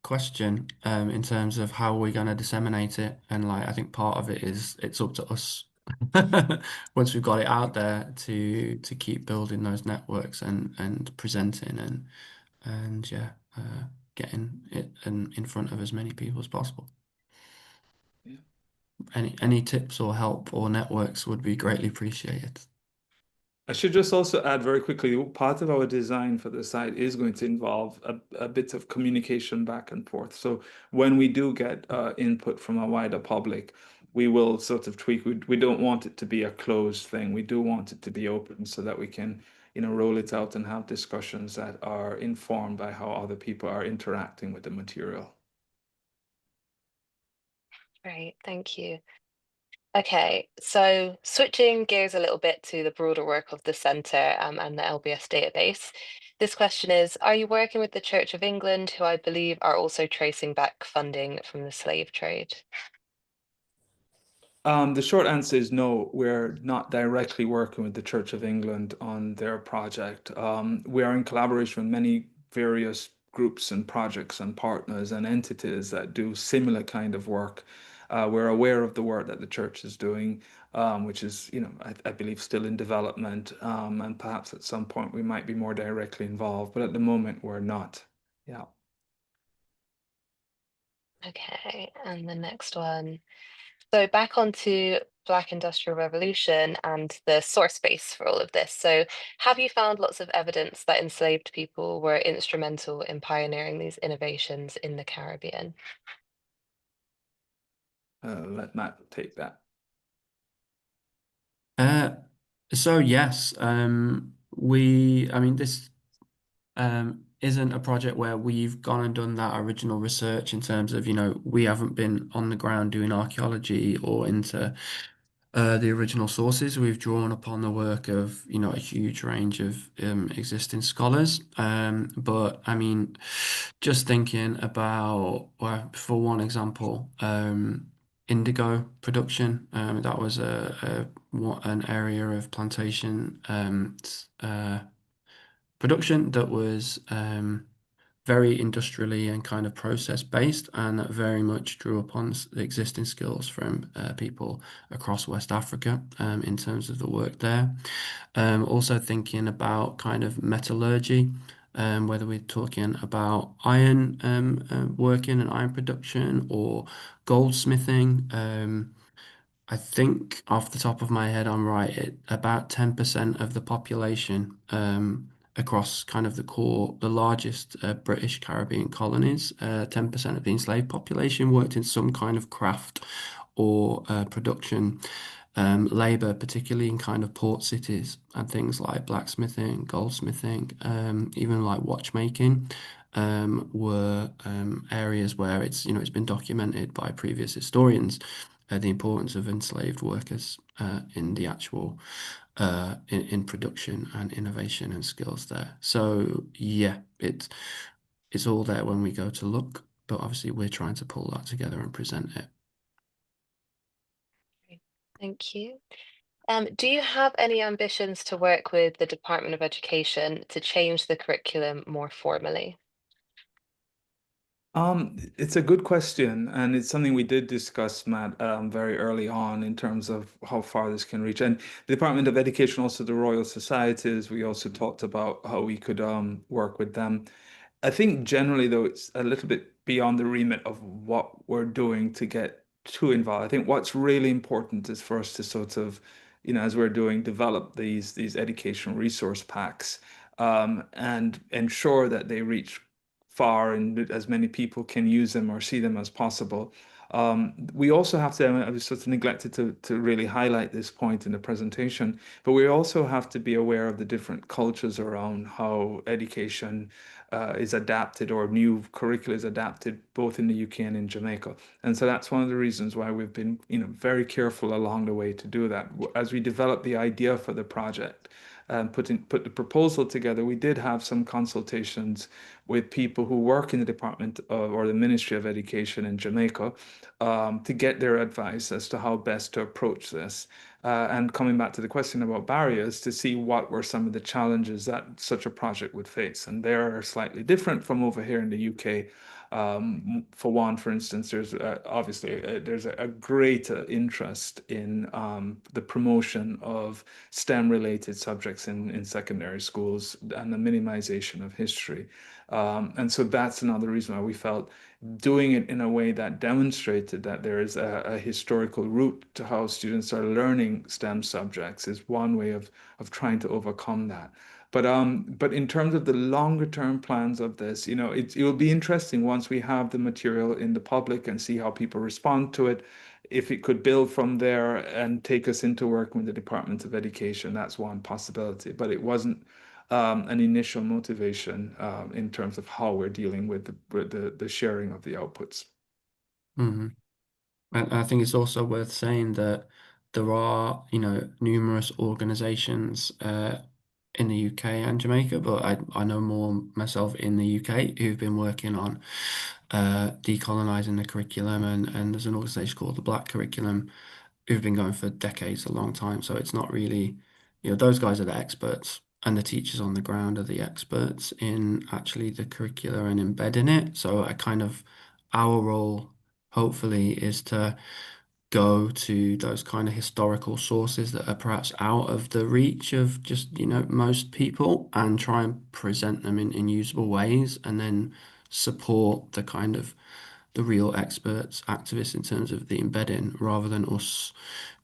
question in terms of how we're going to disseminate it, and like I think part of it is it's up to us once we've got it out there to keep building those networks and presenting and yeah, getting it in front of as many people as possible.
Yeah.
Any tips or help or networks would be greatly appreciated.
I should just also add very quickly, part of our design for the site is going to involve a bit of communication back and forth. So when we do get input from a wider public, we will sort of tweak. We don't want it to be a closed thing. We do want it to be open so that we can, roll it out and have discussions that are informed by how other people are interacting with the material.
Great, thank you. Okay, so switching gears a little bit to the broader work of the Centre and the LBS database. This question is, are you working with the Church of England, who I believe are also tracing back funding from the slave trade?
The short answer is no, we're not directly working with the Church of England on their project. We are in collaboration with many various groups and projects and partners and entities that do similar kind of work. We're aware of the work that the church is doing, which is, I believe still in development, and perhaps at some point we might be more directly involved, but at the moment we're not. Yeah.
Okay, and the next one. So back onto Black Industrial Revolution and the source base for all of this. So have you found lots of evidence that enslaved people were instrumental in pioneering these innovations in the Caribbean?
Let Matt take that.
Uh, so yes, I mean, this isn't a project where we've gone and done that original research in terms of, we haven't been on the ground doing archaeology or into the original sources. We've drawn upon the work of, a huge range of existing scholars. But I mean, just thinking about, well, for one example, indigo production. That was an area of plantation production that was very industrially and kind of process based, and that very much drew upon the existing skills from people across West Africa in terms of the work there. Also thinking about kind of metallurgy, whether we're talking about iron working and iron production or goldsmithing. I think off the top of my head, I'm right. About 10% of the population across kind of the largest British Caribbean colonies, 10% of the enslaved population worked in some kind of craft or production labor, particularly in kind of port cities and things like blacksmithing, goldsmithing, even like watchmaking. Were areas where it's been documented by previous historians the importance of enslaved workers in the actual in production and innovation and skills there. So yeah, it's all there when we go to look, but obviously we're trying to pull that together and present it.
Thank you. Do you have any ambitions to work with the Department of Education to change the curriculum more formally?
It's a good question, and it's something we did discuss, Matt, very early on in terms of how far this can reach. And the Department of Education, also the Royal Societies, we also talked about how we could work with them. I think generally, though, it's a little bit beyond the remit of what we're doing to get too involved. I think what's really important is for us to sort of, as we're doing, develop these educational resource packs, and ensure that they reach far and as many people can use them or see them as possible. We also have to, I was sort of neglected to really highlight this point in the presentation, but we also have to be aware of the different cultures around how education is adapted or new curricula is adapted both in the UK and in Jamaica. And so that's one of the reasons why we've been, very careful along the way to do that. As we developed the idea for the project, put the proposal together, we did have some consultations with people who work in the Department of, or the Ministry of Education in Jamaica, to get their advice as to how best to approach this. And coming back to the question about barriers, to see what were some of the challenges that such a project would face. And they are slightly different from over here in the UK. For one, for instance, there's obviously there's a greater interest in the promotion of STEM-related subjects in secondary schools and the minimization of history. And so that's another reason why we felt doing it in a way that demonstrated that there is a historical root to how students are learning STEM subjects is one way of trying to overcome that. But in terms of the longer term plans of this, it will be interesting once we have the material in the public and see how people respond to it. If it could build from there and take us into working with the Department of Education, that's one possibility. But it wasn't an initial motivation in terms of how we're dealing with the sharing of the outputs.
Hmm. And I think it's also worth saying that there are, numerous organizations in the UK and Jamaica, but I know more myself in the UK who've been working on decolonizing the curriculum, and there's an organization called the Black Curriculum who've been going for decades, a long time. So it's not really, those guys are the experts, and the teachers on the ground are the experts in actually the curricula and embedding it. So I kind of, our role, hopefully, is to go to those kind of historical sources that are perhaps out of the reach of just, most people, and try and present them in usable ways, and then support the kind of the real experts, activists in terms of the embedding, rather than us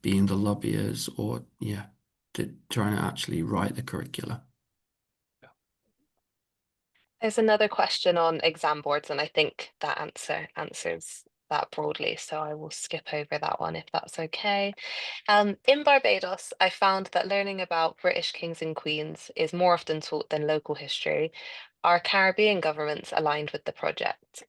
being the lobbyers or, yeah, trying to actually write the curricula.
There's another question on exam boards, and I think that answers that broadly, so I will skip over that one if that's okay. In Barbados, I found that learning about British kings and queens is more often taught than local history. Are Caribbean governments aligned with the project?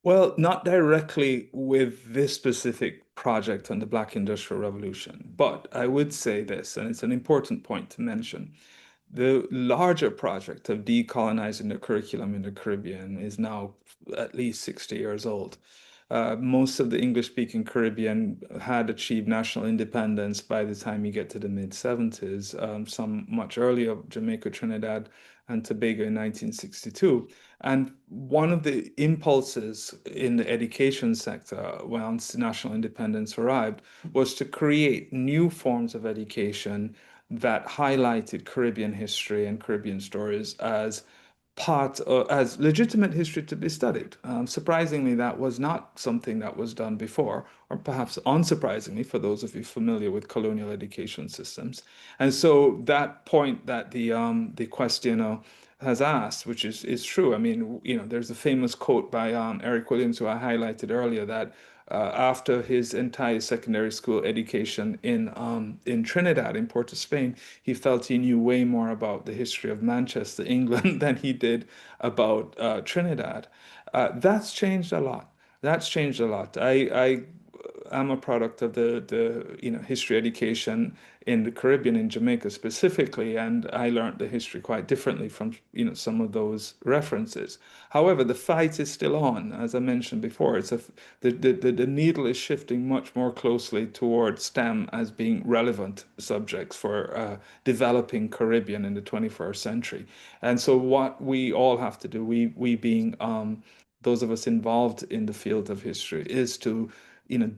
Well, not directly with this specific project on the Black Industrial Revolution, but I would say this, and it's an important point to mention. The larger project of decolonizing the curriculum in the Caribbean is now at least 60 years old. Most of the English-speaking Caribbean had achieved national independence by the time you get to the mid-70s, some much earlier, Jamaica, Trinidad, and Tobago in 1962. And one of the impulses in the education sector once national independence arrived was to create new forms of education that highlighted Caribbean history and Caribbean stories as as legitimate history to be studied. Surprisingly, that was not something that was done before, or perhaps unsurprisingly for those of you familiar with colonial education systems. And so that point that the questioner has asked, which is true. I mean, there's a famous quote by Eric Williams, who I highlighted earlier, that after his entire secondary school education in Trinidad, in Port of Spain, he felt he knew way more about the history of Manchester, England, than he did about Trinidad. That's changed a lot. That's changed a lot. am a product of the history education in the Caribbean, in Jamaica specifically, and I learned the history quite differently from some of those references. However, the fight is still on, as I mentioned before. The needle is shifting much more closely towards STEM as being relevant subjects for developing Caribbean in the 21st century. And so, what we all have to do, we being those of us involved in the field of history, is to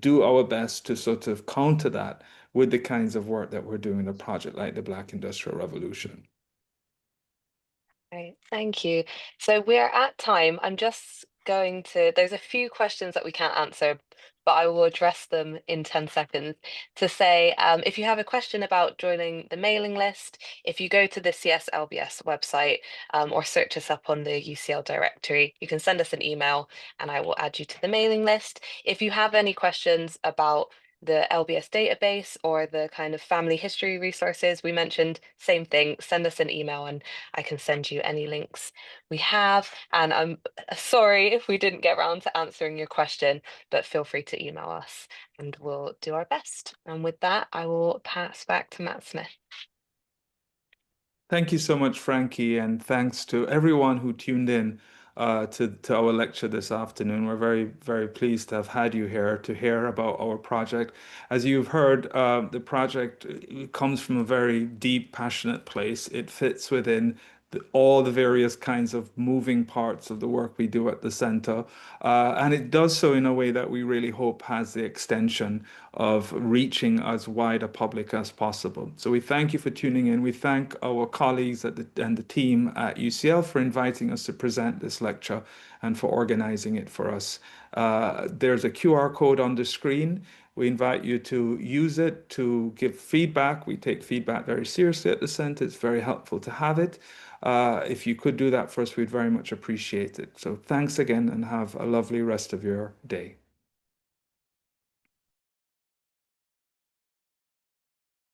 do our best to sort of counter that with the kinds of work that we're doing in a project like the Black Industrial Revolution.
Right, thank you. So we're at time. I'm just going to, there's a few questions that we can't answer, but I will address them in 10 seconds to say, if you have a question about joining the mailing list, if you go to the CSLBS website or search us up on the UCL directory, you can send us an email and I will add you to the mailing list. If you have any questions about the LBS database or the kind of family history resources we mentioned, same thing, send us an email and I can send you any links we have. And I'm sorry if we didn't get around to answering your question, but feel free to email us and we'll do our best. And with that, I will pass back to Matt Smith.
Thank you so much, Frankie, and thanks to everyone who tuned in to our lecture this afternoon. We're very, very pleased to have had you here to hear about our project. As you've heard, the project comes from a very deep, passionate place. It fits within all the various kinds of moving parts of the work we do at the center. And it does so in a way that we really hope has the extension of reaching as wide a public as possible. So we thank you for tuning in. We thank our colleagues and the team at UCL for inviting us to present this lecture and for organizing it for us. There's a QR code on the screen. We invite you to use it to give feedback. We take feedback very seriously at the center. It's very helpful to have it. If you could do that for us, we'd very much appreciate it. So thanks again and have a lovely rest of your day.